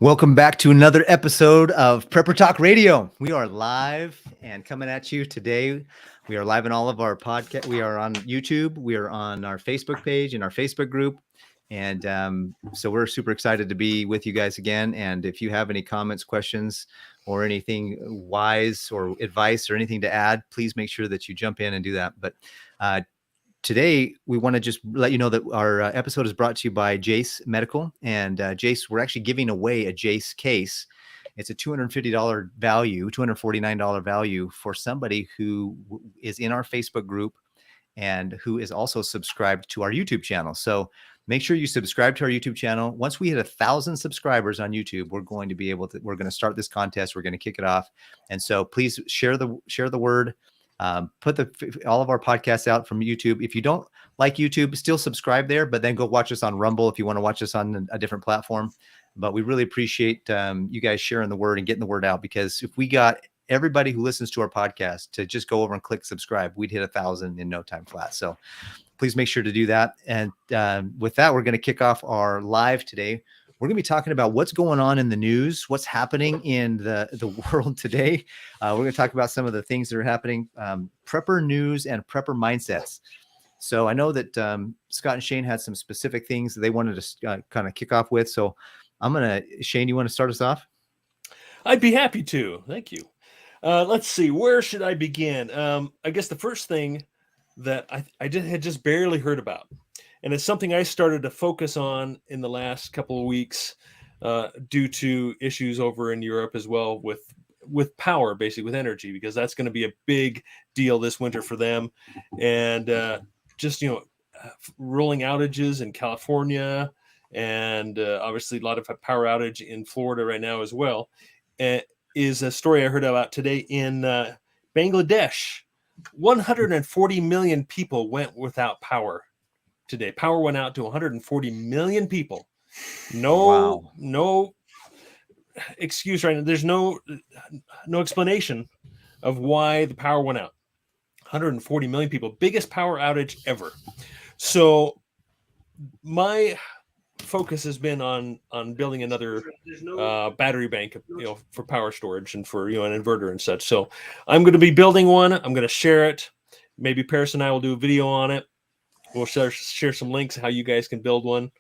Welcome back to another episode of Prepper Talk Radio. We are live and coming at you today. We are live in all of our podcasts. We are on YouTube. We are on our Facebook page and our Facebook group. And so we're super excited to be with you guys again. And if you have any comments, questions, or anything wise or advice or anything to add, please make sure that you jump in and do that. But today, we want to just let you know that our episode is brought to you by Jase Medical. And Jase, we're actually giving away a Jase case. It's a $250 value, $249 value for somebody who is in our Facebook group and who is also subscribed to our YouTube channel. So make sure you subscribe to our YouTube channel. Once we hit 1,000 subscribers on YouTube, we're going to start this contest. We're going to kick it off. And so please share the word. Put all of our podcasts out from YouTube. If you don't like YouTube, still subscribe there, but then go watch us on Rumble if you want to watch us on a different platform. But we really appreciate you guys sharing the word and getting the word out, because if we got everybody who listens to our podcast to just go over and click subscribe, we'd hit 1,000 in no time flat. So please make sure to do that. And with that, we're going to kick off our live today. We're going to be talking about what's going on in the news, what's happening in the world today. We're going to talk about some of the things that are happening, prepper news and prepper mindsets. So I know that Scott and Shane had some specific things that they wanted to kind of kick off with. So Shane, you want to start us off? I'd be happy to. Thank you. Let's see. Where should I begin? I guess the first thing that I had just barely heard about, and it's something I started to focus on in the last couple of weeks due to issues over in Europe as well with power, basically with energy, because that's going to be a big deal this winter for them. And rolling outages in California, and obviously a lot of power outage in Florida right now as well, is a story I heard about today in Bangladesh. 140 million people went without power today. Power went out to 140 million people. No excuse right now. There's no explanation of why the power went out. 140 million people, biggest power outage ever. So my focus has been on building another battery bank, for power storage and for an inverter and such. So I'm going to be building one. I'm going to share it. Maybe Paris and I will do a video on it. We'll share some links how you guys can build one.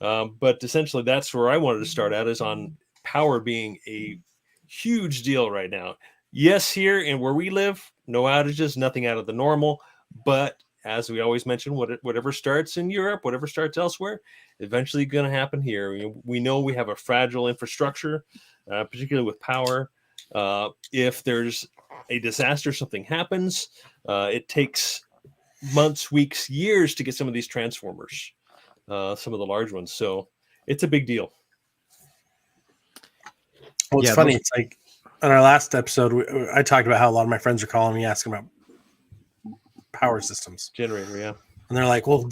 But essentially, that's where I wanted to start at, is on power being a huge deal right now. Yes, here and where we live, no outages, nothing out of the normal. But as we always mention, whatever starts in Europe, whatever starts elsewhere, eventually going to happen here. We know we have a fragile infrastructure, particularly with power. If there's a disaster, something happens, it takes months, weeks, years to get some of these transformers, some of the large ones. So it's a big deal. Well, it's funny. It's like on our last episode, I talked about how a lot of my friends are calling me asking about power systems, generator, yeah, and they're like, "Well,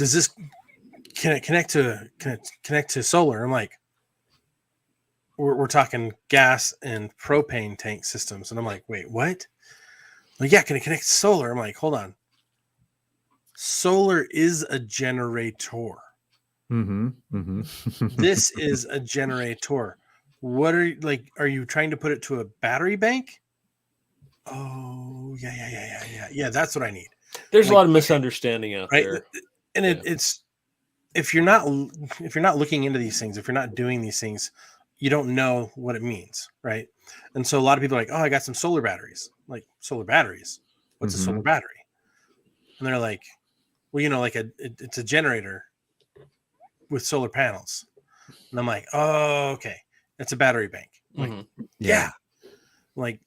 can it connect to solar?" I'm like, "We're talking gas and propane tank systems," and I'm like, "Wait, what?" Like, yeah, can it connect to solar? I'm like, hold on. Solar is a generator. This is a generator. What are you trying to put it to a battery bank? Oh, yeah. That's what I need. There's a lot of misunderstanding out there, and it's if you're not looking into these things, if you're not doing these things, you don't know what it means, right? And so a lot of people are like, "Oh, I got some solar batteries." Like, solar batteries? What's a solar battery? And they're like, "Well, it's a generator with solar panels." And I'm like, "Oh, okay, it's a battery bank." Like, yeah. Like,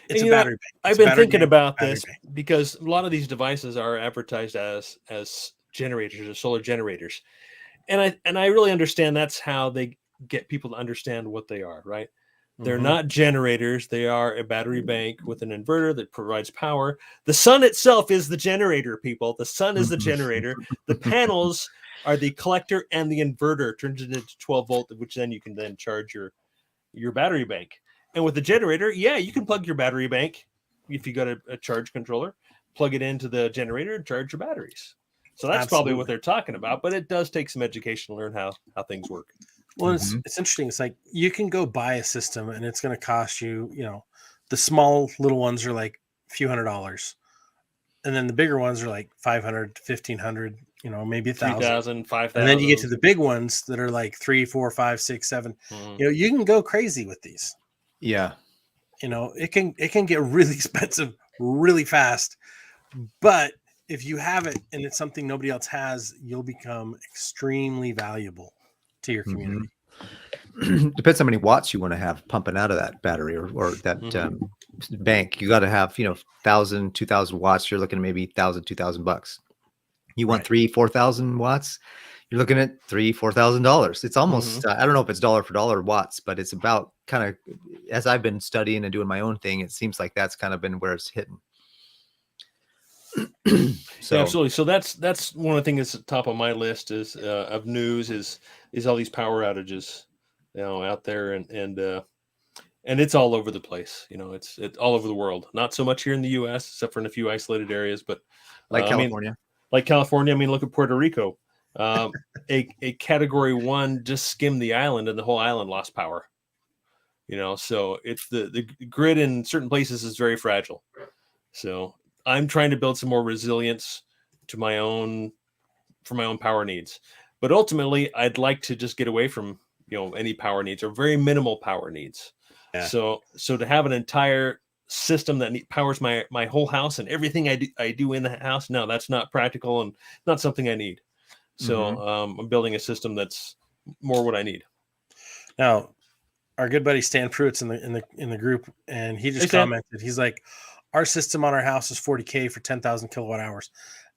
it's a battery bank. I've been thinking about this because a lot of these devices are advertised as generators or solar generators, and I really understand that's how they get people to understand what they are, right? They're not generators. They are a battery bank with an inverter that provides power. The sun itself is the generator, people. The sun is the generator. The panels are the collector, and the inverter turns it into 12 volt, which then you can then charge your battery bank. And with the generator, yeah, you can plug your battery bank if you got a charge controller, plug it into the generator and charge your batteries. So that's probably what they're talking about, but it does take some education to learn how things work. Well, Mhm. it's interesting. It's like you can go buy a system and it's going to cost you, the small little ones are like a few $100s, and then the bigger ones are like 500, 1,500, maybe 1,000. 3,000, And then you get 5,000. to the big ones that are like 3, 4, 5, 6, 7. You can go crazy with these. Yeah. It can get really expensive really fast. But if you have it and it's something nobody else has, you'll become extremely valuable to your community. Depends how many watts you want to have pumping out of that battery or that bank. You got to have 1,000, 2,000 watts. You're looking at maybe 1,000, 2,000 bucks. You want Right. 3,000, 4,000 watts. You're looking at $3,000, $4,000. It's almost I don't know if it's dollar for dollar watts, but it's about kind of, as I've been studying and doing my own thing, it seems like that's kind of been where it's hitting. So Yeah, absolutely. So that's one of the things that's top of my list is of news is all these power outages, out there, and it's all over the place. It's all over the world. Not so much here in the U.S., except for in a few isolated areas, but like I mean, California. like California. I mean, look at Puerto Rico. A category 1 just skimmed the island, and the whole island lost power. So it's the grid in certain places is very fragile. So I'm trying to build some more resilience to for my own power needs. But ultimately, I'd like to just get away from any power needs or very minimal power needs. Yeah. So to have an entire system that powers my whole house and everything I do in the house, no, that's not practical and not something I need. So I'm building a system that's more what I need. Now, our good buddy Stan Pruitt's in the group, and he just Hey, Stan. commented. He's like, our system on our house is 40K for 10,000 kilowatt hours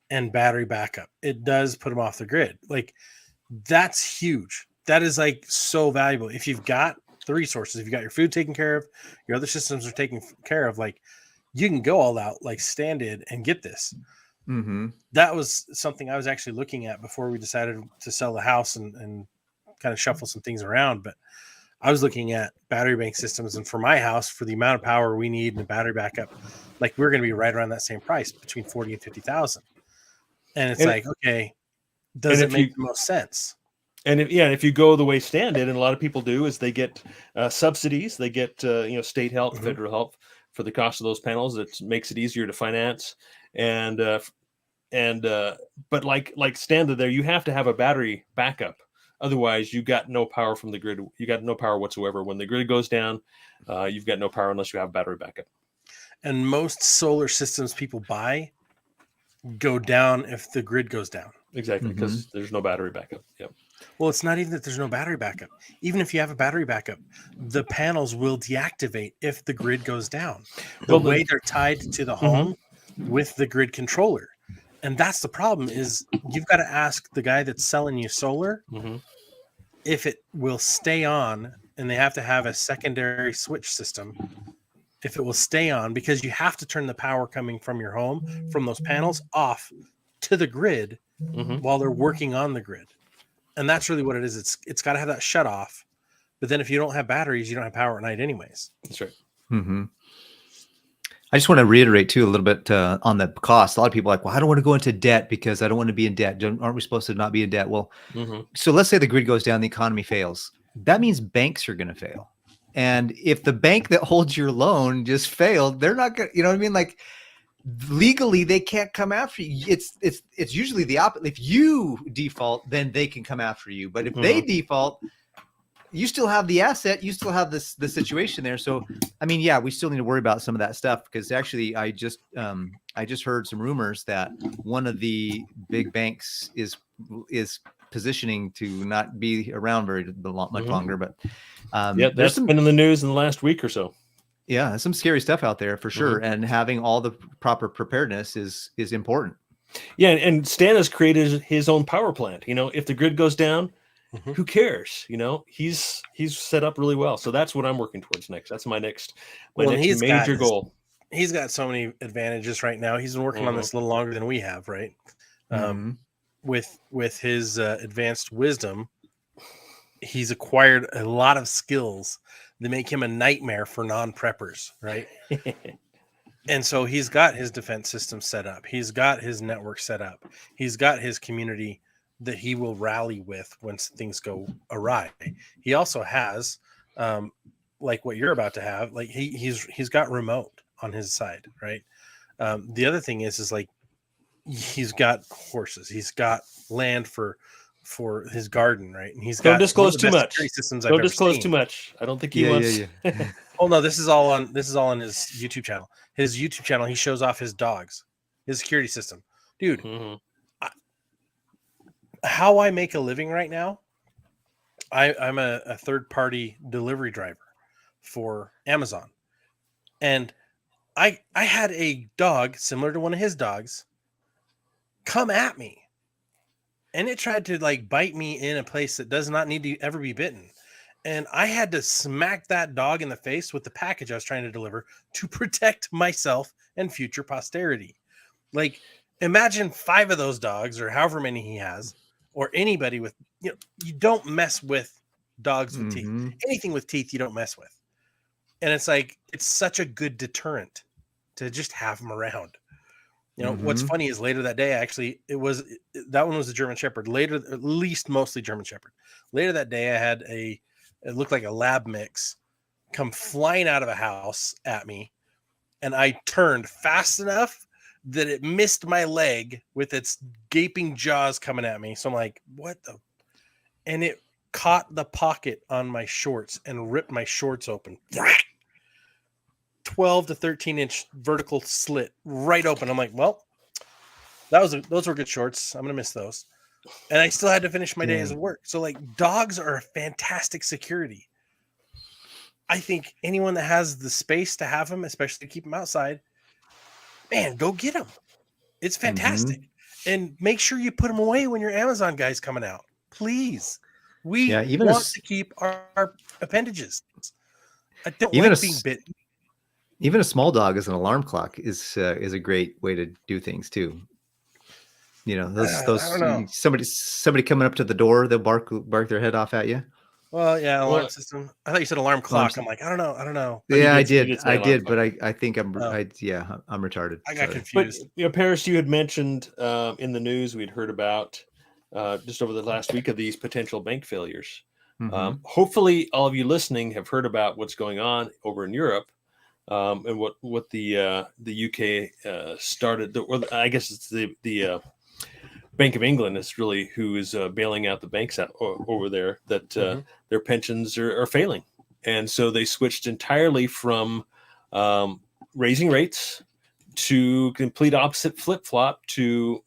and battery backup. It does put them off the grid. Like, that's huge. That is like so valuable. If you've got the resources, if you got your food taken care of, your other systems are taken care of, like, you can go all out like Stan did and get this. That was something I was actually looking at before we decided to sell the house and kind of shuffle some things around. But I was looking at battery bank systems, and for my house, for the amount of power we need and the battery backup, like, we're going to be right around that same price, between 40 and 50,000. And it's like, okay, does it make the most sense? And if you go the way Stan did, and a lot of people do, is they get subsidies, they get state help, federal help for the cost of those panels. That makes it easier to finance. But like Stan did there, you have to have a battery backup. Otherwise, you got no power from the grid. You got no power whatsoever. When the grid goes down, you've got no power unless you have battery backup. And most solar systems people buy go down if the grid goes down. Exactly, because there's no battery backup. Yep. Well, it's not even that there's no battery backup. Even if you have a battery backup, the panels will deactivate if the grid goes down. The way they're tied to the home with the grid controller. And that's the problem, is you've got to ask the guy that's selling you solar if it will stay on, and they have to have a secondary switch system. If it will stay on, because you have to turn the power coming from your home, from those panels, off to the grid while they're working on the grid. And that's really what it is. It's got to have that shut off. But then if you don't have batteries, you don't have power at night anyways. That's right. I just want to reiterate too a little bit on the cost. A lot of people are like, well, I don't want to go into debt because I don't want to be in debt. Aren't we supposed to not be in debt? Well, so let's say the grid goes down, the economy fails. That means banks are going to fail. And if the bank that holds your loan just failed, they're not going to, you know what I mean? Like, legally, they can't come after you. It's usually the opposite. If you default, then they can come after you. But if they default, you still have the asset. You still have the situation there. So, I mean, yeah, we still need to worry about some of that stuff, because actually, I just heard some rumors that one of the big banks is positioning to not be around much longer. But that's been in the news in the last week or so. Yeah, some scary stuff out there for sure. And having all the proper preparedness is important. Yeah, and Stan has created his own power plant. If the grid goes down, who cares? He's set up really well. So that's what I'm working towards next. That's my next major goal. He's got so many advantages right now. He's been working on this a little longer than we have, right? With his advanced wisdom, he's acquired a lot of skills that make him a nightmare for non-preppers, right? And so he's got his defense system set up. He's got his network set up. He's got his community that he will rally with when things go awry. He also has, like what you're about to have, like he's got remote on his side, right? The other thing is like he's got horses, he's got land for his garden, right? And he's Don't got one of disclose the too best much. security systems Don't I've ever disclose seen. too much. I don't think he Yeah, wants. yeah. Oh no, this is all on his YouTube channel. His YouTube channel, he shows off his dogs, his security system. Dude, Mhm. how I make a living right now, I'm a third-party delivery driver for Amazon. And I had a dog similar to one of his dogs come at me. And it tried to like bite me in a place that does not need to ever be bitten. And I had to smack that dog in the face with the package I was trying to deliver to protect myself and future posterity. Like, imagine 5 of those dogs, or however many he has, or anybody with, you don't mess with dogs with teeth. Mm-hmm. Anything with teeth, you don't mess with. And it's like, it's such a good deterrent to just have them around. What's Mm-hmm. funny is later that day, actually, that one was a German Shepherd. Later, at least mostly German Shepherd. Later that day, I had it looked like a lab mix come flying out of a house at me. And I turned fast enough that it missed my leg with its gaping jaws coming at me. So I'm like, what the? And it caught the pocket on my shorts and ripped my shorts open. 12 to 13 inch vertical slit right open. I'm like, well, those were good shorts. I'm gonna miss those. And I still had to finish my day as work. So like, dogs are a fantastic security. I think anyone that has the space to have them, especially to keep them outside, man, go get them. It's fantastic. Mm-hmm. And make sure you put them away when your Amazon guy's coming out. Please. We even want to keep our appendages. I don't even like being bitten. Even a small dog as an alarm clock is a great way to do things too. Those I don't know. somebody coming up to the door, they'll bark their head off at you. Well, yeah, alarm system. I thought you said alarm clock. I'm like, I don't know. Yeah, I did did, say alarm but I think I'm Oh. I'm retarded. I got Sorry. confused. But Paris, you had mentioned in the news we'd heard about just over the last week of these potential bank failures. Mm-hmm. Hopefully, all of you listening have heard about what's going on over in Europe and what the UK started. I guess it's the Bank of England is really who is bailing out the banks over there that their pensions are failing. And so they switched entirely from raising rates to complete opposite flip-flop to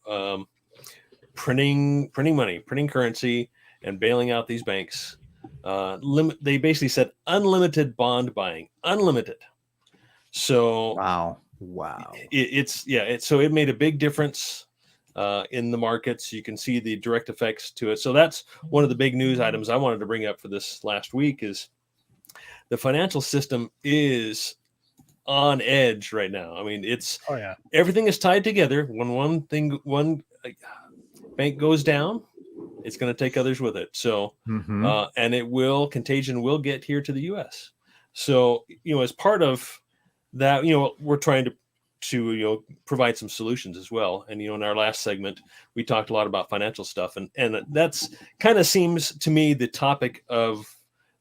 printing money, printing currency, and bailing out these banks. They basically said unlimited bond buying, unlimited. So wow. So it made a big difference in the markets. You can see the direct effects to it. So that's one of the big news items I wanted to bring up for this last week is the financial system is on edge right now. I mean, everything is tied together. When one bank goes down, it's going to take others with it. So, and contagion will get here to the U.S. So, as part of that, we're trying to provide some solutions as well. And in our last segment, we talked a lot about financial stuff, and that's kind of seems to me the topic of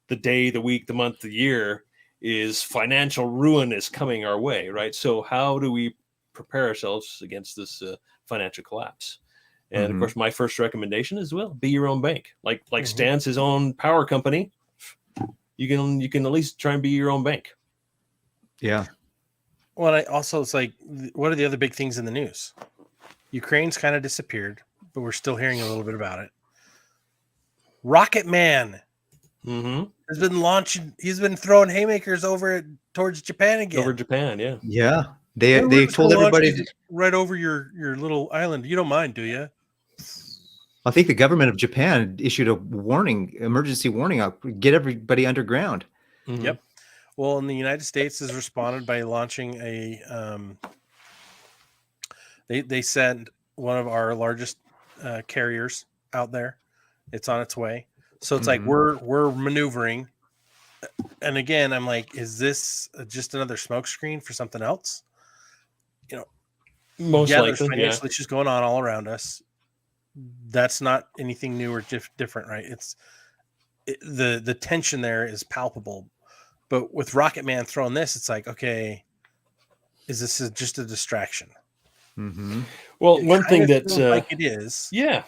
the day, the week, the month, the year is financial ruin is coming our way, right? So how do we prepare ourselves against this financial collapse? And of course, my first recommendation is, be your own bank. Like Stan's his own power company. You can at least try and be your own bank. Yeah. Well, it's like, what are the other big things in the news? Ukraine's kind of disappeared, but we're still hearing a little bit about it. Rocket Man has been launching. He's been throwing haymakers towards Japan again. Over Japan, yeah. Yeah. They told everybody right over your little island. You don't mind, do you? I think the government of Japan issued a emergency warning out, get everybody underground. Mm-hmm. Yep. Well, in the United States has responded by launching they sent one of our largest carriers out there. It's on its way. So it's like we're maneuvering. And again, I'm like, is this just another smokescreen for something else? Most likely, there's financial issues going on all around us. that's not anything new or different, right? The tension there is palpable. But with Rocket Man throwing this, it's like, okay, is this just a distraction? Mm-hmm. Well, It one thing kinda that feels like it is. yeah,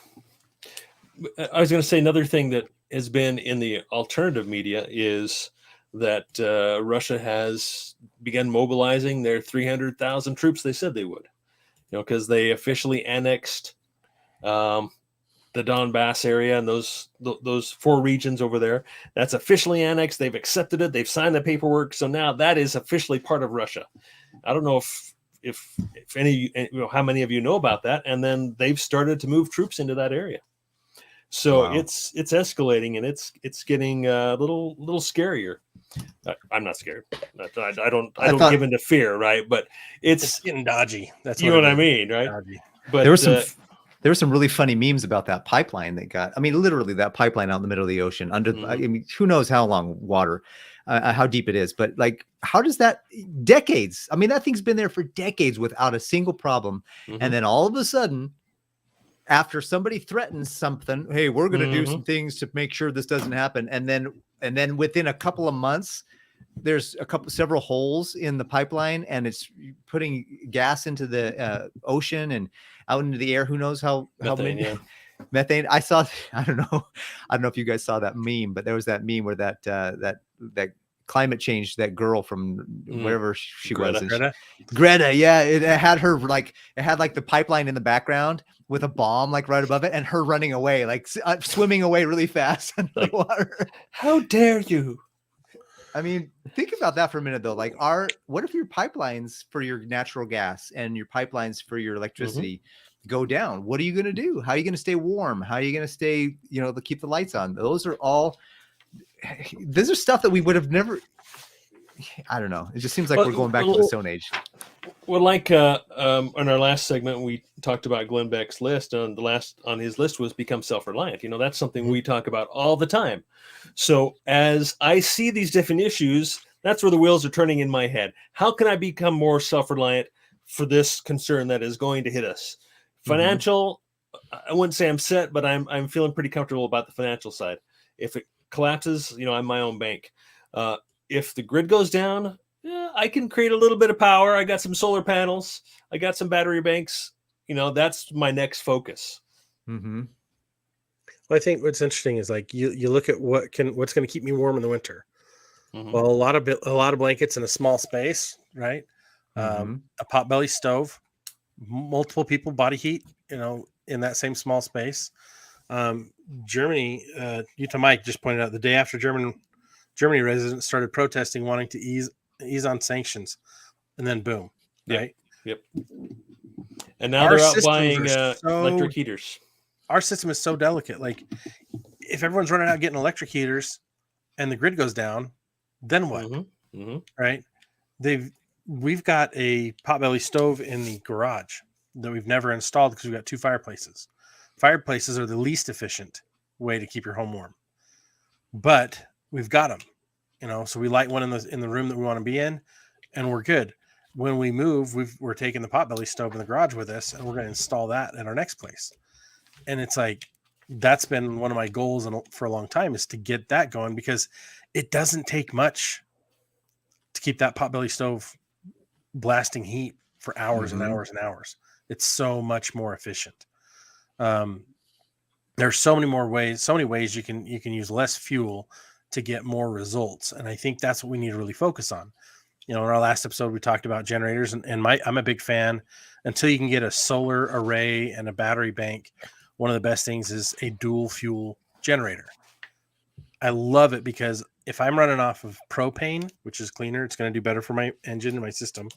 I was going to say another thing that has been in the alternative media is that Russia has begun mobilizing their 300,000 troops they said they would, because they officially annexed the Donbass area and those 4 regions over there. That's officially annexed. They've accepted it. They've signed the paperwork. So now that is officially part of Russia. I don't know if any, how many of you know about that. And then they've started to move troops into that area. So Wow. it's escalating, and it's getting a little scarier. I'm not scared. I don't give into fear, right? But It's getting dodgy. That's you know what I mean, right? Dodgy. But there were some really funny memes about that pipeline that got. I mean, literally that pipeline out in the middle of the ocean under. Mhm. I mean, who knows how long water, how deep it is? But like, how does that decades? I mean, that thing's been there for decades without a single problem, and then all of a sudden, after somebody threatens something, hey, we're going to do some things to make sure this doesn't happen, and then within a couple of months, there's several holes in the pipeline, and it's putting gas into the ocean and out into the air. Who knows how many methane? I don't know if you guys saw that meme, but there was that meme where that climate change, that girl from wherever she Greta. was, Greta, yeah, it had her like the pipeline in the background with a bomb like right above it, and her running away, like swimming away really fast under the water. How dare you? I mean, think about that for a minute, though. Like, what if your pipelines for your natural gas and your pipelines for your electricity go down? What are you going to do? How are you going to stay warm? How are you going to stay, to keep the lights on? Those are stuff that we would have never. I don't know. It just seems like we're going back to the Stone Age. Well, like on our last segment, we talked about Glenn Beck's list. On his list was become self-reliant. That's something we talk about all the time. So as I see these different issues, that's where the wheels are turning in my head. How can I become more self-reliant for this concern that is going to hit us? Financial, I wouldn't say I'm set, but I'm feeling pretty comfortable about the financial side. If it collapses, I'm my own bank. If the grid goes down, I can create a little bit of power. I got some solar panels. I got some battery banks. That's my next focus. Well, I think what's interesting is like you look at what's going to keep me warm in the winter. Well, a lot of blankets in a small space, right? A potbelly stove, multiple people, body heat, in that same small space. Germany, Utah Mike just pointed out the day after Germany residents started protesting, wanting to ease on sanctions, and then boom, right? Yep. And now they're out buying electric heaters. Our system is so delicate. Like, if everyone's running out getting electric heaters, and the grid goes down, then what? Right? We've got a potbelly stove in the garage that we've never installed because we've got 2 fireplaces. Fireplaces are the least efficient way to keep your home warm, but we've got them. So we light one in the room that we want to be in, and we're good. When we move, we're taking the potbelly stove in the garage with us, and we're going to install that at our next place. And it's like, that's been one of my goals for a long time, is to get that going, because it doesn't take much to keep that potbelly stove blasting heat for hours and hours and hours. It's so much more efficient. There's so many ways you can use less fuel to get more results. And I think that's what we need to really focus on. In our last episode, we talked about generators, and I'm a big fan. Until you can get a solar array and a battery bank, one of the best things is a dual fuel generator. I love it because if I'm running off of propane, which is cleaner, it's going to do better for my engine and my system.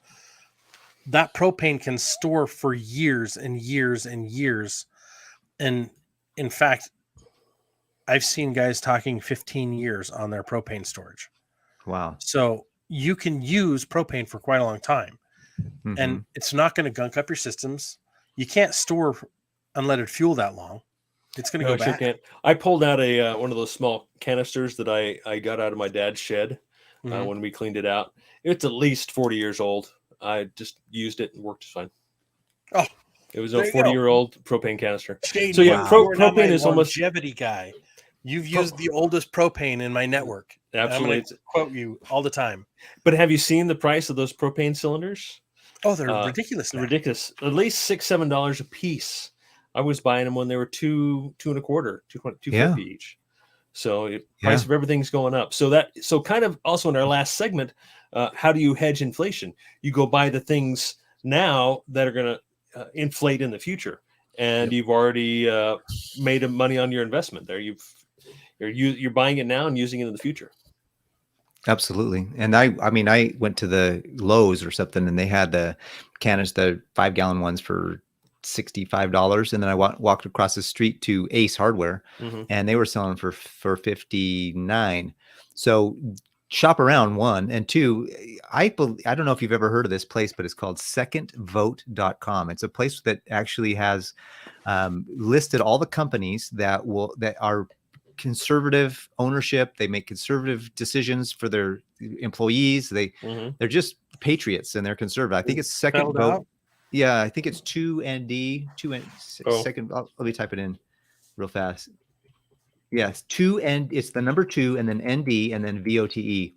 That propane can store for years and years and years. And in fact, I've seen guys talking 15 years on their propane storage. Wow. So you can use propane for quite a long time, and it's not going to gunk up your systems. You can't store unleaded fuel that long. It's going to go bad. Can't. I pulled out one of those small canisters that I got out of my dad's shed when we cleaned it out. It's at least 40 years old. I just used it and worked fine. Oh, It was There a you go. 40-year-old propane canister. Shady, So yeah, you're not my propane is almost longevity guy. You've used the oldest propane in my network. absolutely. I'm going to quote you all the time. But have you seen the price of those propane cylinders? Oh, they're ridiculous. Now. Ridiculous. At least $6-7 a piece. I was buying them when they were $2 $2.25, $2.50 each. So price of everything's going up. So kind of also in our last segment, how do you hedge inflation? You go buy the things now that are going to inflate in the future, and you've already made money on your investment there. You're buying it now and using it in the future. Absolutely. And I mean, I went to the Lowe's or something, and they had the canister, 5-gallon ones for $65. And then I walked across the street to Ace Hardware, and they were selling for $59. So shop around, one. And two, I don't know if you've ever heard of this place, but it's called secondvote.com. It's a place that actually has listed all the companies that are conservative ownership. They make conservative decisions for their employees. They're just patriots, and they're conservative. I think it's Second Vote. Yeah, I think it's 2ND, second. Let me type it in real fast. Yes, 2N. It's the number 2 and then ND and then VOTE.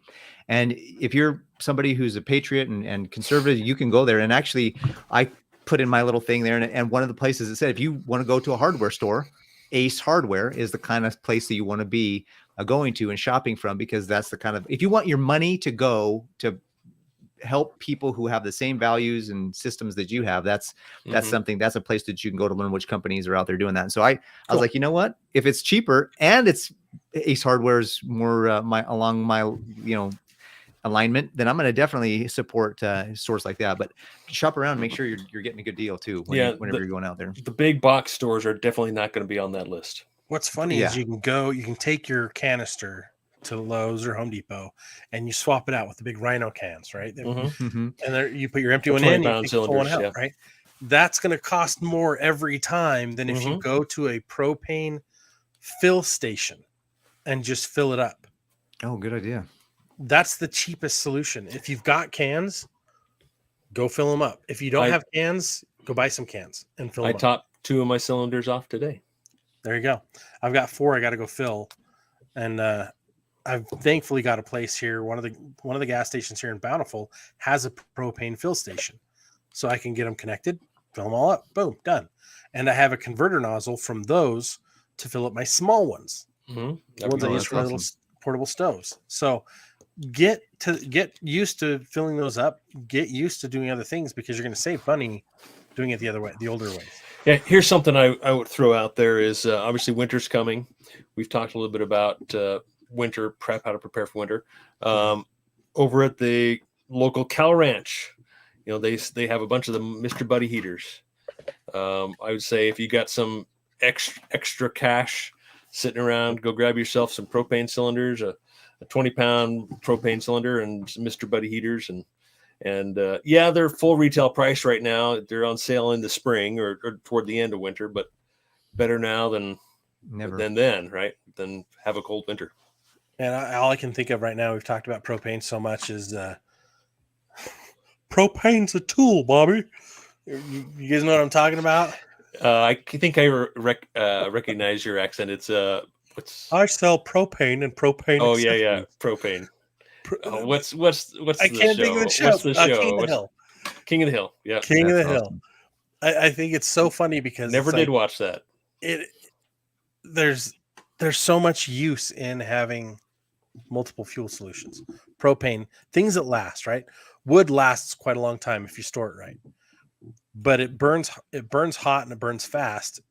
And if you're somebody who's a patriot and conservative, you can go there. And actually, I put in my little thing there, and one of the places it said, if you want to go to a hardware store, Ace Hardware is the kind of place that you want to be going to and shopping from, because that's the kind of, if you want your money to go to help people who have the same values and systems that you have, that's something, that's a place that you can go to learn which companies are out there doing that. And so I was like, you know what, if it's cheaper and it's Ace Hardware's more along my alignment, then I'm going to definitely support stores like that. But shop around, make sure you're getting a good deal too whenever you're going out there. The big box stores are definitely not going to be on that list. What's funny is you can take your canister to Lowe's or Home Depot and you swap it out with the big Rhino cans, right? And there you put your empty one in, you take the full one out, right? That's going to cost more every time than if you go to a propane fill station and just fill it up. Oh, good idea. That's the cheapest solution. If you've got cans, go fill them up. If you don't have cans, go buy some cans and fill them up. I topped 2 of my cylinders off today. There you go. I've got 4 I got to go fill. And I've thankfully got a place here. One of the gas stations here in Bountiful has a propane fill station. So I can get them connected, fill them all up, boom, done. And I have a converter nozzle from those to fill up my small ones. The ones I use for my little portable stoves. So get used to filling those up, get used to doing other things, because you're going to save money doing it the other way, the older way. Yeah, here's something I would throw out there is obviously winter's coming. We've talked a little bit about winter prep, how to prepare for winter. Over at the local Cal Ranch, they have a bunch of the Mr. Buddy heaters. I would say if you got some extra cash sitting around, go grab yourself some propane cylinders, a 20-pound propane cylinder, and some Mr. Buddy heaters, and they're full retail price right now. They're on sale in the spring or toward the end of winter, but better now than never. Then, right? Than have a cold winter. And all I can think of right now, we've talked about propane so much, is propane's a tool, Bobby. You guys know what I'm talking about? I think I recognize your accent. It's I sell propane and propane. Oh yeah, propane. What's I can't think of the show. What's the show? King of the Hill. King of the Hill. Yeah, King of the Hill. I think it's so funny because never did watch that. There's so much use in having multiple fuel solutions. Propane, things that last, right? Wood lasts quite a long time if you store it right, but it burns hot and it burns fast,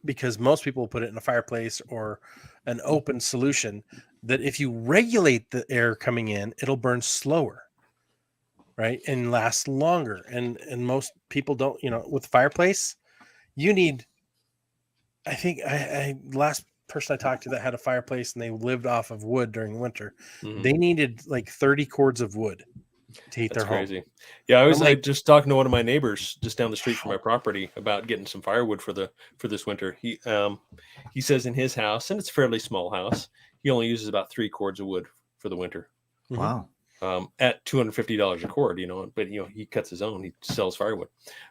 because most people put it in a fireplace or an open solution that if you regulate the air coming in, it'll burn slower, right? And last longer. And most people don't, with the fireplace, you need, I think I last person I talked to that had a fireplace and they lived off of wood during winter. They needed like 30 cords of wood to heat their home. Crazy. Yeah, I was just talking to one of my neighbors just down the street from my property about getting some firewood for this winter. He says in his house, and it's a fairly small house, he only uses about 3 cords of wood for the winter. Wow. at $250 a cord, but he cuts his own, he sells firewood.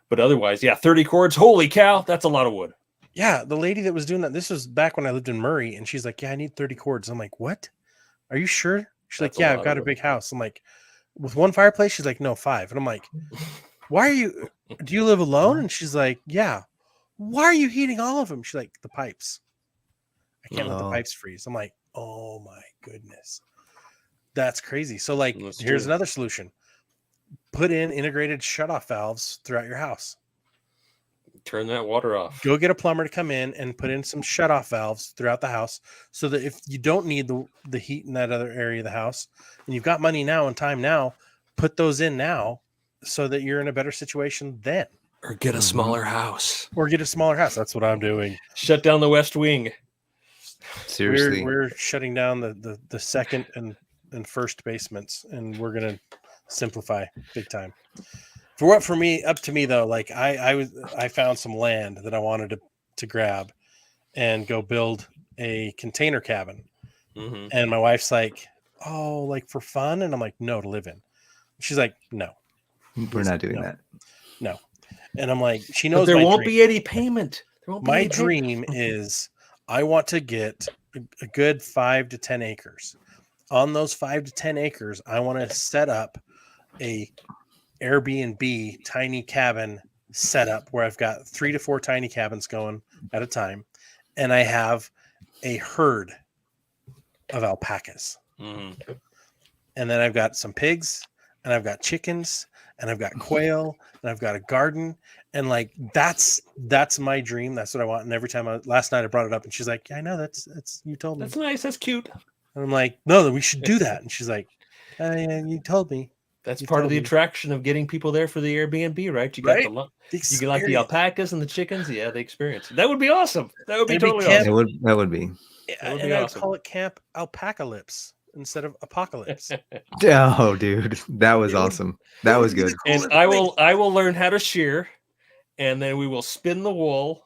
But otherwise, 30 cords. Holy cow, that's a lot of wood. Yeah, the lady that was doing that, this was back when I lived in Murray, and she's like, yeah, I need 30 cords. I'm like, what? Are you sure? She's like, yeah, I've got a big house. I'm like, with one fireplace? She's like, no, 5. And I'm like, do you live alone? And she's like, yeah. Why are you heating all of them? She's like, the pipes. I can't let the pipes freeze. I'm like, oh my goodness. That's crazy. So like, here's another solution. Put in integrated shutoff valves throughout your house. Turn that water off. Go get a plumber to come in and put in some shutoff valves throughout the house so that if you don't need the heat in that other area of the house and you've got money now and time now, put those in now so that you're in a better situation then. Or get a smaller house. That's what I'm doing. Shut down the West Wing. Seriously. We're shutting down the second and first basements, and we're going to simplify big time. Up to me though, like I found some land that I wanted to grab and go build a container cabin. Mm-hmm. And my wife's like, oh, like for fun? And I'm like, no, to live in. She's like, no. We're not doing that. No. And I'm like, she knows there won't be any payment. My dream is I want to get a good 5 to 10 acres. On those 5 to 10 acres, I want to set up a Airbnb tiny cabin setup where I've got 3 to 4 tiny cabins going at a time. And I have a herd of alpacas. Mm-hmm. And then I've got some pigs and I've got chickens and I've got quail and I've got a garden. And like, that's my dream. That's what I want. And every time last night I brought it up and she's like, yeah, I know that's, you told me. That's nice. That's cute. And I'm like, no, we should do that. And she's like, you told me. That's part of the attraction of getting people there for the Airbnb, right? You got you can like the alpacas and the chickens. Yeah, the experience. That would be awesome. That would be totally awesome. That would be. And I'd call it Camp Alpacalypse instead of Apocalypse. Oh, dude, that was awesome. That was good. And I will learn how to shear, and then we will spin the wool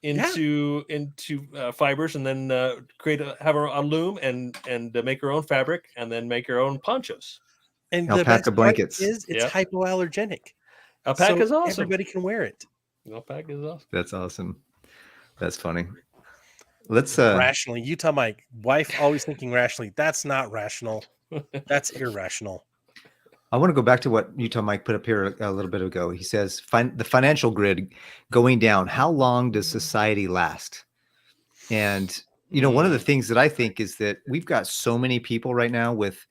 into fibers, and then have a loom and make our own fabric, and then make our own ponchos. And alpaca blankets. It's hypoallergenic. Alpaca is awesome. Everybody can wear it. Alpaca is awesome. That's awesome. That's funny. Let's rationally. You tell my wife always thinking rationally. That's not rational. That's irrational. I want to go back to what Utah Mike put up here a little bit ago. He says the financial grid going down. How long does society last? And one of the things that I think is that we've got so many people right now with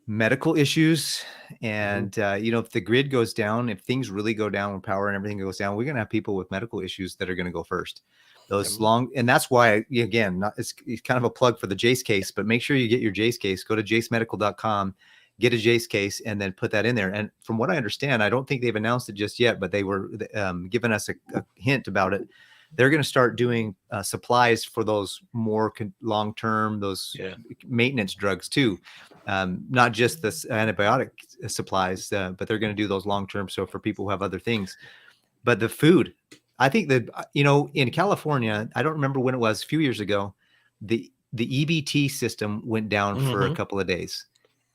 medical issues, and if the grid goes down, if things really go down with power and everything goes down, we're going to have people with medical issues that are going to go first. And that's why, again, it's kind of a plug for the Jase case, but make sure you get your Jase case. Go to jasemedical.com, get a Jase case, and then put that in there. And from what I understand, I don't think they've announced it just yet, but they were giving us a hint about it. They're going to start doing supplies for those more long-term, those maintenance drugs too. Not just the antibiotic supplies, but they're going to do those long-term. So for people who have other things, but the food, I think that, in California, I don't remember when it was, a few years ago, the EBT system went down for a couple of days.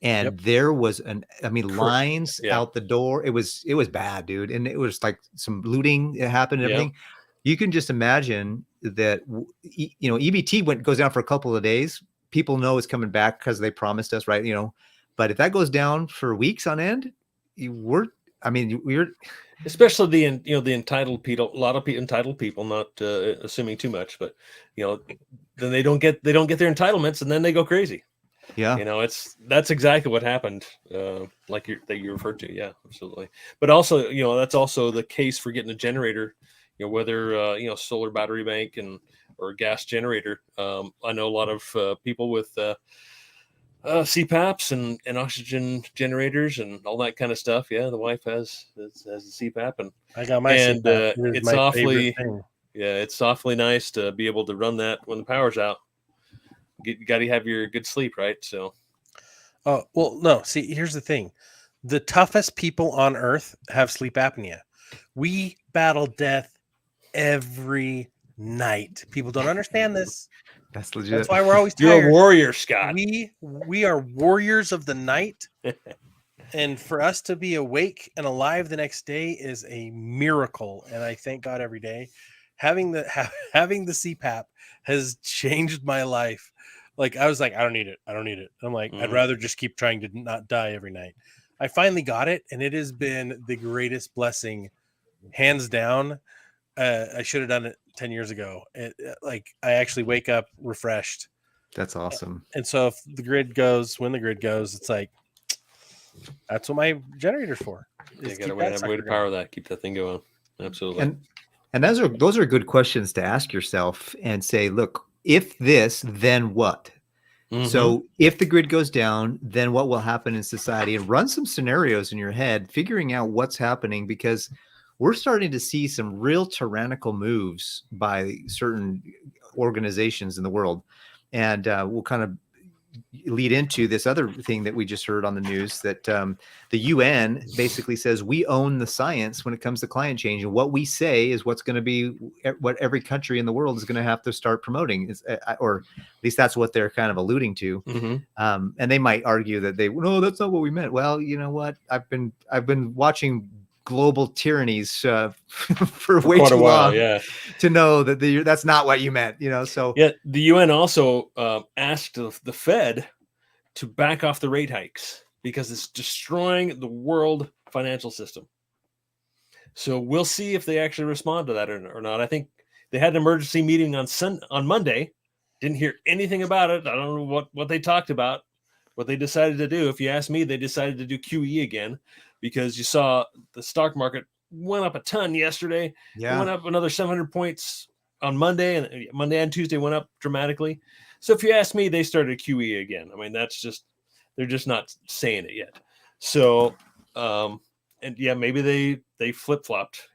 And there was lines out the door. It was bad, dude. And it was like some looting that happened and everything. You can just imagine that, EBT goes down for a couple of days. People know it's coming back because they promised us, right? But if that goes down for weeks on end, we're especially the entitled people, a lot of entitled people, not assuming too much, but then they don't get their entitlements, and then they go crazy. Yeah, that's exactly what happened, that you referred to. Yeah, absolutely. But also, that's also the case for getting a generator. Whether solar battery bank or a gas generator. I know a lot of people with CPAPs and oxygen generators and all that kind of stuff. Yeah, the wife has a CPAP, and I got my CPAP. It's awfully nice to be able to run that when the power's out. You got to have your good sleep, right? So, oh well, no. See, here's the thing: the toughest people on Earth have sleep apnea. We battle death every night. People don't understand this. That's legit. That's why we're always You're a tired. warrior, Scott. We are warriors of the night. And for us to be awake and alive the next day is a miracle. And I thank God every day. Having the CPAP has changed my life. Like, I was like, I don't need it. I'm like, I'd rather just keep trying to not die every night. I finally got it, and it has been the greatest blessing, hands down. I should have done it 10 years ago. I actually wake up refreshed. That's awesome. And so if when the grid goes, it's like, that's what my generator's for. You got to have a way to power that, keep that thing going. Absolutely. And those are good questions to ask yourself and say, look, if this, then what? So if the grid goes down, then what will happen in society? And run some scenarios in your head, figuring out what's happening, because we're starting to see some real tyrannical moves by certain organizations in the world. And we'll kind of lead into this other thing that we just heard on the news, that the UN basically says we own the science when it comes to climate change, and what we say is what's going to be what every country in the world is going to have to start promoting, or at least that's what they're kind of alluding to. And they might argue that no, that's not what we meant. Well, you know what? I've been watching global tyrannies for way too long to know that that's not what you meant, so the UN also asked the Fed to back off the rate hikes because it's destroying the world financial system. So we'll see if they actually respond to that or not. I think they had an emergency meeting on Monday. Didn't hear anything about it. I don't know what they talked about, what they decided to do. If you ask me, they decided to do QE again, because you saw the stock market went up a ton yesterday. It went up another 700 points on Monday, and Monday and Tuesday went up dramatically. So if you ask me, they started QE again. I mean, they're just not saying it yet. So, and yeah, maybe they flip-flopped,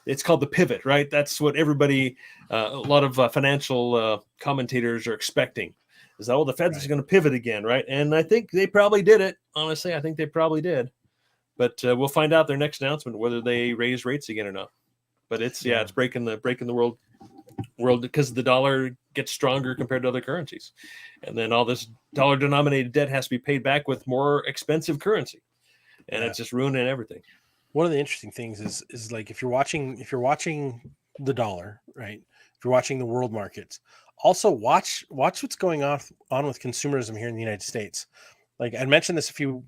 it's called the pivot, right? That's what everybody, a lot of financial commentators are expecting, is that, the Fed's going to pivot again, right? And I think they probably did it. Honestly, I think they probably did. But we'll find out their next announcement whether they raise rates again or not. But it's breaking the world because the dollar gets stronger compared to other currencies, and then all this dollar denominated debt has to be paid back with more expensive currency, and it's just ruining everything. One of the interesting things is like if you're watching the dollar, right? If you're watching the world markets, also watch what's going on with consumerism here in the United States. Like I mentioned this a few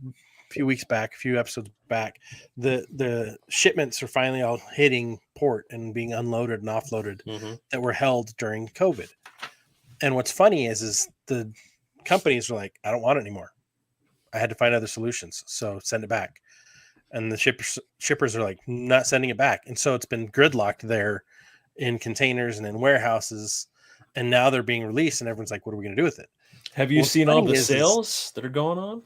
episodes back, the shipments are finally all hitting port and being unloaded and offloaded that were held during COVID. And what's funny is the companies are like, I don't want it anymore. I had to find other solutions, so send it back. And the shippers are like, not sending it back. And so it's been gridlocked there in containers and in warehouses. And now they're being released, and everyone's like, what are we going to do with it? Have you seen all the sales that are going on?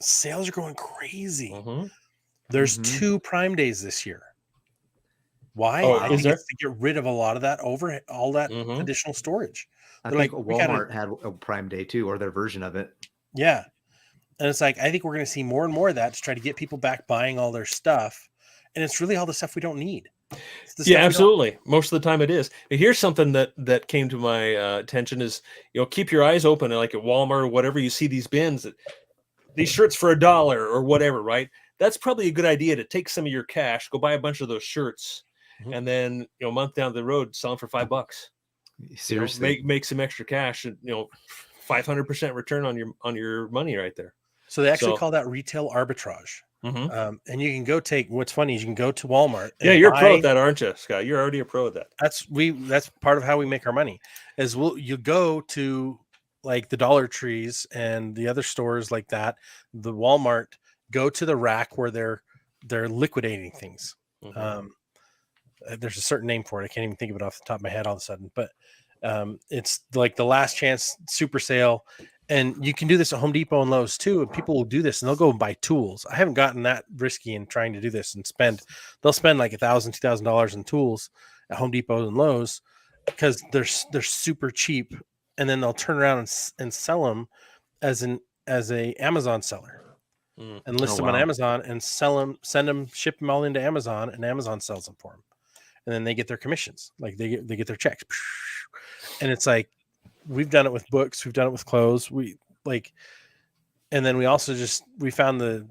Sales are going crazy. There's 2 Prime Days this year. Why? I think it's to get rid of a lot of that all that additional storage. I think Walmart had a Prime Day too, or their version of it. Yeah. And it's like, I think we're going to see more and more of that to try to get people back buying all their stuff. And it's really all the stuff we don't need. Yeah, absolutely. Most of the time it is. Here's something that came to my attention is, keep your eyes open, like at Walmart or whatever, you see these bins that these shirts for $1 or whatever, right? That's probably a good idea to take some of your cash, go buy a bunch of those shirts, and then a month down the road, sell them for $5. Seriously, make some extra cash, and 500% return on your money right there. So they actually call that retail arbitrage. And you can go what's funny is you can go to Walmart. Yeah, you're a pro at that, aren't you, Scott? You're already a pro at that. That's part of how we make our money. Is you go to like the Dollar Trees and the other stores like that, the Walmart, go to the rack where they're liquidating things. There's a certain name for it. I can't even think of it off the top of my head all of a sudden, but it's like the last chance super sale. And you can do this at Home Depot and Lowe's too. And people will do this and they'll go and buy tools. I haven't gotten that risky in trying to do this and they'll spend like $1,000, $2,000 in tools at Home Depot and Lowe's because they're super cheap. And then they'll turn around and sell them as a Amazon seller and list them on Amazon and ship them all into Amazon, and Amazon sells them for them. and then they get their commissions, like they get their checks. And it's like, we've done it with books, we've done it with clothes, and then we also we found the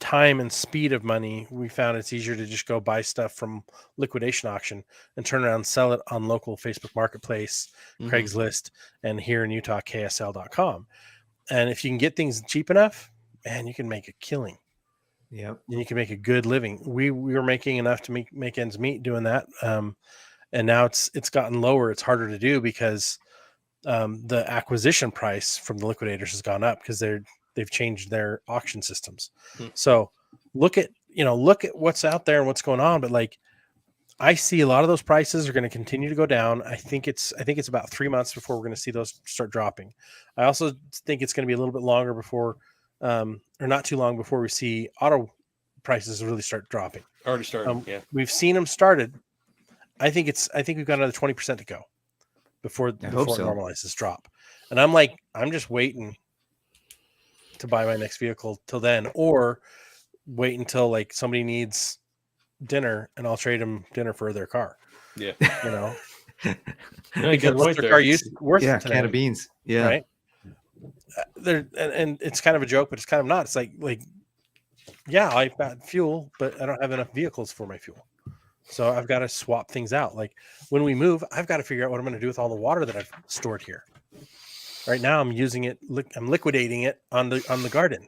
time and speed of money. We found it's easier to just go buy stuff from liquidation auction and turn around and sell it on local Facebook Marketplace, Craigslist, and here in Utah, KSL.com. And if you can get things cheap enough, man, you can make a killing. Yep. And you can make a good living. We were making enough to make ends meet doing that. And now it's gotten lower. It's harder to do because the acquisition price from the liquidators has gone up because they've changed their auction systems. So look at what's out there and what's going on. But like, I see a lot of those prices are going to continue to go down. I think it's about 3 months before we're going to see those start dropping. I also think it's going to be a little bit longer before, or not too long before we see auto prices really start dropping. Already started. Yeah. We've seen them started. I think we've got another 20% to go before it normalizes drop. And I'm just waiting to buy my next vehicle till then, or wait until like somebody needs dinner and I'll trade them dinner for their car. Yeah. Because what's their car worth? Yeah. Today, Can of beans. Yeah. Right. And it's kind of a joke, but it's kind of not. It's like, yeah, I've got fuel, but I don't have enough vehicles for my fuel. So I've got to swap things out. Like when we move, I've got to figure out what I'm going to do with all the water that I've stored here. Right now I'm using it. I'm liquidating it on the garden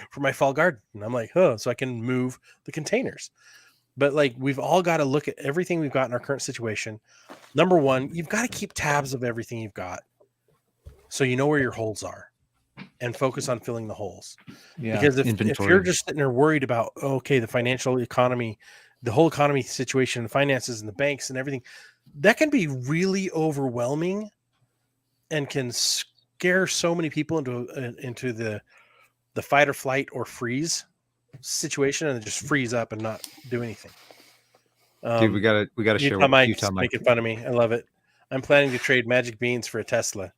for my fall garden. And I'm like, so I can move the containers. But like, we've all got to look at everything we've got in our current situation. Number one, you've got to keep tabs of everything you've got, so you know where your holes are, and focus on filling the holes. Yeah, because if you're just sitting there worried about, the financial economy, the whole economy situation, the finances and the banks and everything, that can be really overwhelming and can scare so many people into the fight or flight or freeze situation, and just freeze up and not do anything. Dude, we gotta share what Utah Mike's making fun of me. I love it. I'm planning to trade magic beans for a Tesla.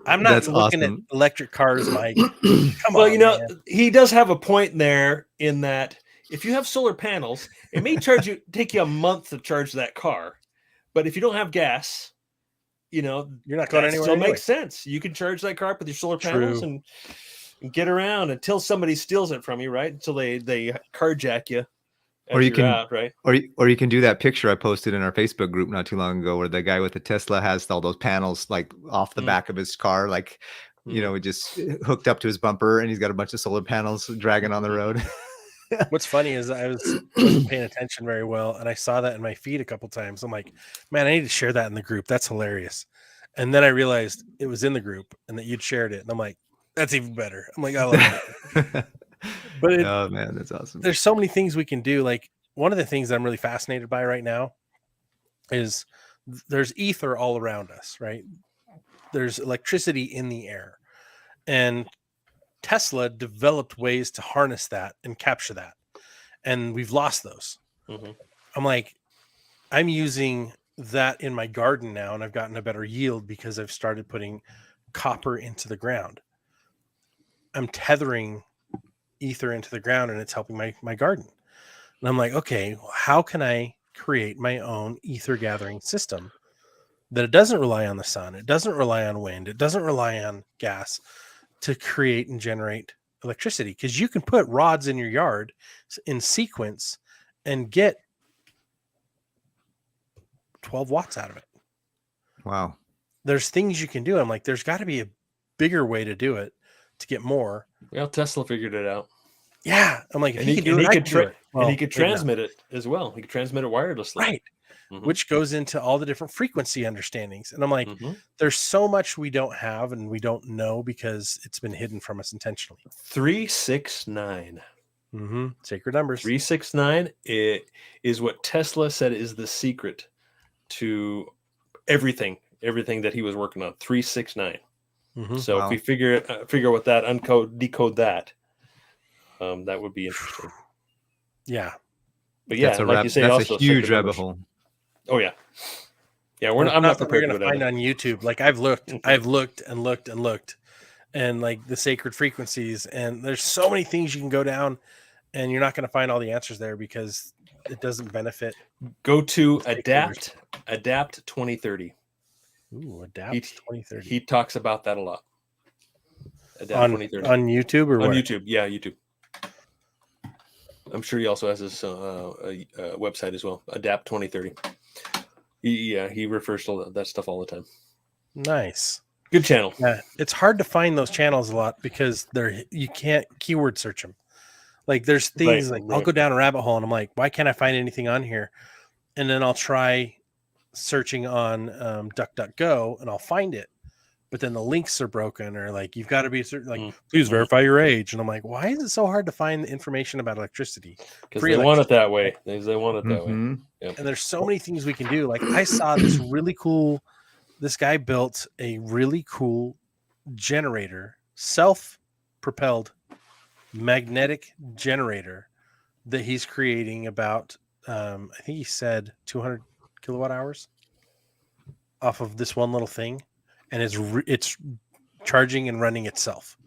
I'm not looking at electric cars, Mike. Come on, man. He does have a point there in that if you have solar panels, it may take you a month to charge that car. But if you don't have gas, you're not going anywhere. Still makes sense. You can charge that car up with your solar panels and get around until somebody steals it from you, right? Until they carjack you. Or you can or you can do that picture I posted in our Facebook group not too long ago, where the guy with the Tesla has all those panels like off the back of his car, like just hooked up to his bumper, and he's got a bunch of solar panels dragging on the road. What's funny is I wasn't paying attention very well, and I saw that in my feed a couple times. I'm like, man, I need to share that in the group. That's hilarious. And then I realized it was in the group and that you'd shared it, and I'm like, that's even better. I'm like, I love it. But oh man, that's awesome. There's so many things we can do. Like, one of the things I'm really fascinated by right now is there's ether all around us, right? There's electricity in the air, and Tesla developed ways to harness that and capture that, and we've lost those. I'm like, I'm using that in my garden now, and I've gotten a better yield because I've started putting copper into the ground. I'm tethering ether into the ground, and it's helping my garden. And I'm like, okay, how can I create my own ether gathering system that it doesn't rely on the sun, it doesn't rely on wind, it doesn't rely on gas to create and generate electricity? Because you can put rods in your yard in sequence and get 12 watts out of it. Wow. There's things you can do. I'm like, there's got to be a bigger way to do it to get more. Well, Tesla figured it out. Yeah. I'm like, and he could transmit it as well. He could transmit it wirelessly. Right. Which goes into all the different frequency understandings. And I'm like, there's so much we don't have and we don't know because it's been hidden from us intentionally. 369. Sacred numbers. 369 is what Tesla said is the secret to everything that he was working on. 369. So if we figure what that decode that, that would be interesting. Yeah. But yeah, like you say, that's also a huge rabbit hole. Oh yeah. Yeah, I'm not prepared to find on YouTube. Like, I've looked and looked, and like the sacred frequencies, and there's so many things you can go down, and you're not going to find all the answers there because it doesn't benefit. Go to Stakeholders. Adapt 2030. Ooh, Adapt He 2030. he talks about that a lot. Adapt On 2030 on YouTube or on what? YouTube. Yeah, YouTube. I'm sure he also has his website as well. Adapt 2030. He refers to that stuff all the time. Nice. Good channel. Yeah, it's hard to find those channels a lot because you can't keyword search them. Like there's things Right, like I'll go down a rabbit hole and I'm like, why can't I find anything on here? And then I'll try searching on DuckDuckGo and I'll find it. But then the links are broken, or like you've got to be certain, like please verify your age. And I'm like, why is it so hard to find the information about electricity? Because they want it that way. They want it that way. Yep. And there's so many things we can do. Like I saw this really cool. This guy built a really cool generator, self-propelled magnetic generator that he's creating about I think he said 200 kilowatt hours off of this one little thing, and it's charging and running itself.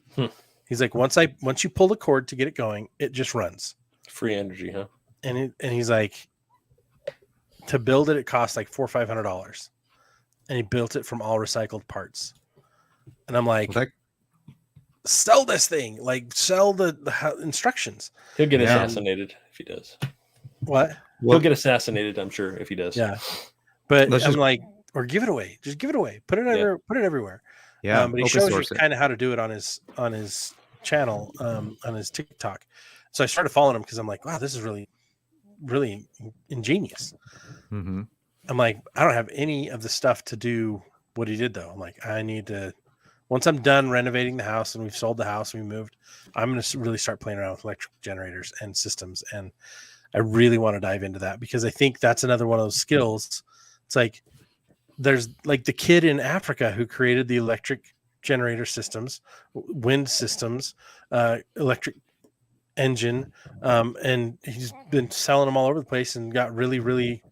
He's like, once you pull the cord to get it going, it just runs. Free energy, huh? And he's like, to build it costs like $400 or $500, and he built it from all recycled parts. And I'm like, sell this thing, like sell the instructions. He'll get assassinated if he does. What? He'll get assassinated, I'm sure, if he does. Yeah. But I'm like, or give it away. Just give it away. Put it everywhere. Yeah. But he shows you kind of how to do it on his channel, on his TikTok. So I started following him because I'm like, wow, this is really, really ingenious. Mm-hmm. I'm like, I don't have any of the stuff to do what he did though. I'm like, I need to, once I'm done renovating the house and we've sold the house and we moved, I'm going to really start playing around with electric generators and systems. And I really want to dive into that because I think that's another one of those skills. It's like, there's like the kid in Africa who created the electric generator systems, wind systems, electric engine. And he's been selling them all over the place and got really, really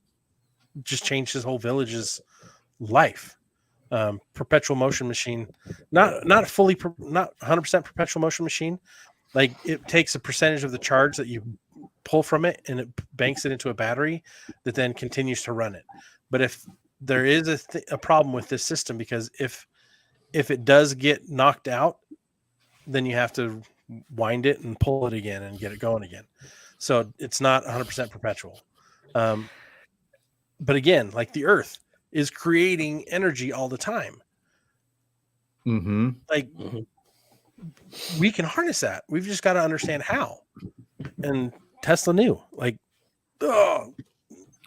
just changed his whole village's life. Perpetual motion machine, not fully, not 100% perpetual motion machine. Like it takes a percentage of the charge that you pull from it and it banks it into a battery that then continues to run it. But if there is a problem with this system, because if it does get knocked out, then you have to wind it and pull it again and get it going again. So it's not 100% perpetual. But again, like the earth is creating energy all the time. Mm-hmm. Like we can harness that. We've just got to understand how. And Tesla knew, like, oh.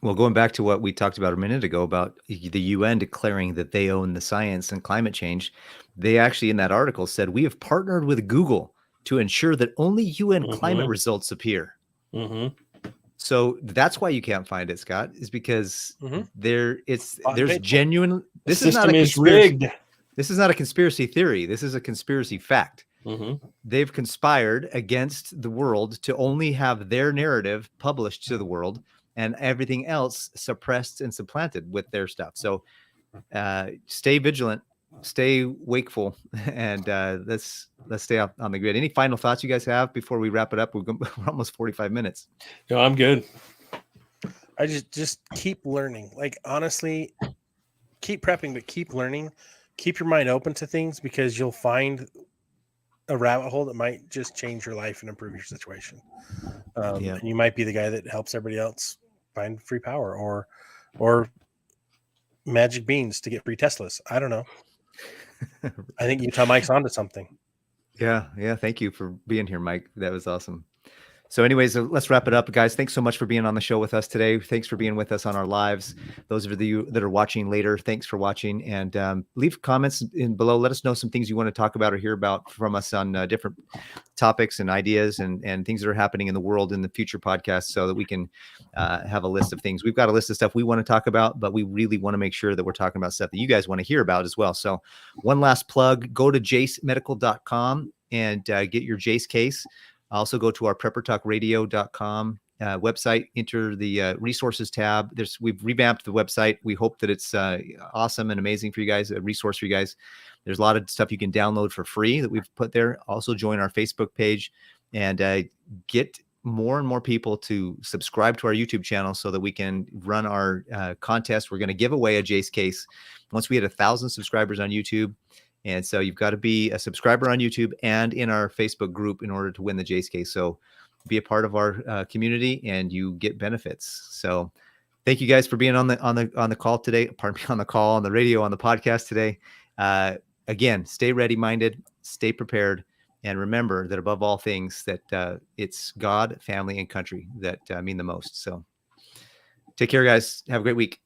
Well, going back to what we talked about a minute ago about the UN declaring that they own the science and climate change, they actually in that article said, we have partnered with Google to ensure that only UN climate results appear. So that's why you can't find it, Scott, is because there's genuine. This is not a rigged. This is not a conspiracy theory. This is a conspiracy fact. They've conspired against the world to only have their narrative published to the world and everything else suppressed and supplanted with their stuff. So stay vigilant, stay wakeful, and let's stay up on the grid. Any final thoughts you guys have before we wrap it up? We're almost 45 minutes. No, I'm good. I just keep learning. Like honestly, keep prepping, but keep learning. Keep your mind open to things because you'll find a rabbit hole that might just change your life and improve your situation. And you might be the guy that helps everybody else find free power or magic beans to get free Teslas. I don't know. I think Utah Mike's onto something. Yeah. Thank you for being here, Mike. That was awesome. So anyways, let's wrap it up, guys. Thanks so much for being on the show with us today. Thanks for being with us on our lives. Those of you that are watching later, thanks for watching, and leave comments in below. Let us know some things you want to talk about or hear about from us on different topics and ideas and things that are happening in the world in the future podcasts so that we can have a list of things. We've got a list of stuff we want to talk about, but we really want to make sure that we're talking about stuff that you guys want to hear about as well. So one last plug, go to jasemedical.com and get your Jase case. Also go to our preppertalkradio.com website, enter the resources tab. We've revamped the website. We hope that it's awesome and amazing for you guys, a resource for you guys. There's a lot of stuff you can download for free that we've put there. Also join our Facebook page and get more and more people to subscribe to our YouTube channel so that we can run our contest. We're going to give away a Jase case once we hit 1,000 subscribers on YouTube. And so you've got to be a subscriber on YouTube and in our Facebook group in order to win the Jase case. So be a part of our community and you get benefits. So thank you guys for being on the call today. Pardon me, on the call, on the radio, on the podcast today. Again, stay ready-minded, stay prepared. And remember that above all things, that it's God, family, and country that mean the most. So take care, guys. Have a great week.